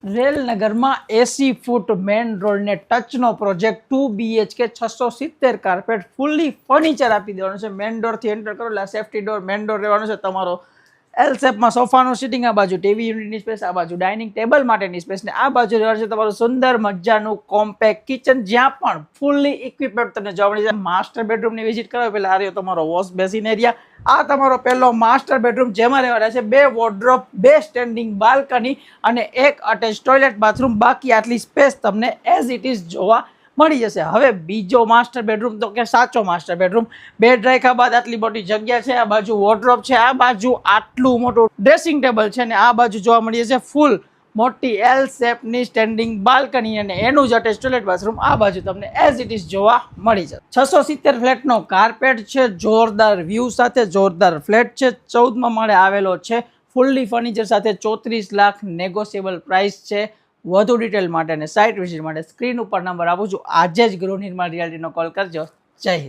રેલનગરમાં 80 foot main રોડને ટચનો project 2 BHK 670 carpet fully furniture આપી દેવાનું છે. મેન ડોરથી એન્ટર કરો એટલે સેફ્ટી ડોર મેન ડોર રહેવાનો છે તમારો. એલ શેપમાં સોફાનું સિટિંગ, આ બાજુ ટીવી યુનિટની સ્પેસ, આ બાજુ ડાઇનિંગ ટેબલ માટેની સ્પેસ ને આ બાજુ રહેવાનું છે તમારું સુંદર મજાનું કોમ્પેક્ટ કિચન, જ્યાં પણ ફૂલ્લી ઇક્વિપમેન્ટ તમને જોવા મળી જાય. માસ્ટર બેડરૂમની વિઝિટ કરો પહેલા આ રહ્યો તમારો વોશ બેસિન એરિયા. આ તમારો પહેલો માસ્ટર બેડરૂમ, જેમાં રહેવાના છે 2 વોર્ડરોબ, 2 સ્ટેન્ડિંગ બાલ્કની અને 1 અટેચ ટોયલેટ બાથરૂમ. બાકી આટલી સ્પેસ તમને એઝ ઇટ ઇઝ જોવા મળી જશે. હવે બીજો માસ્ટર બેડરૂમ તો કે સાચો માસ્ટર બેડરૂમ, બેડ રાખ્યા બાદ આટલી મોટી જગ્યા છે, આ બાજુ વોર્ડરોબ છે, આ બાજુ આટલું મોટું ડ્રેસિંગ ટેબલ છે ને આ બાજુ જોવા મળી જશે ફૂલ મોટી એલ શેપની સ્ટેન્ડિંગ બાલ્કની અને એનું જ અટેચ ટોયલેટ બાથરૂમ આ બાજુ તમને એઝ ઇટ ઇઝ જોવા મળી જશે. 670 ફ્લેટનો કાર્પેટ છે, જોરદાર વ્યૂ સાથે જોરદાર ફ્લેટ છે, 14મા માળે આવેલો છે, ફૂલ્લી ફર્નિચર સાથે 34 લાખ નેગોશિયેબલ પ્રાઇસ છે. વધુ ડિટેલ માટે અને સાઇટ વિઝિટ માટે સ્ક્રીન ઉપર નંબર આપું છું, આજે જ ગૃહ નિર્માણ રિયાલિટીનો કોલ કરજો. જય હિન્દ.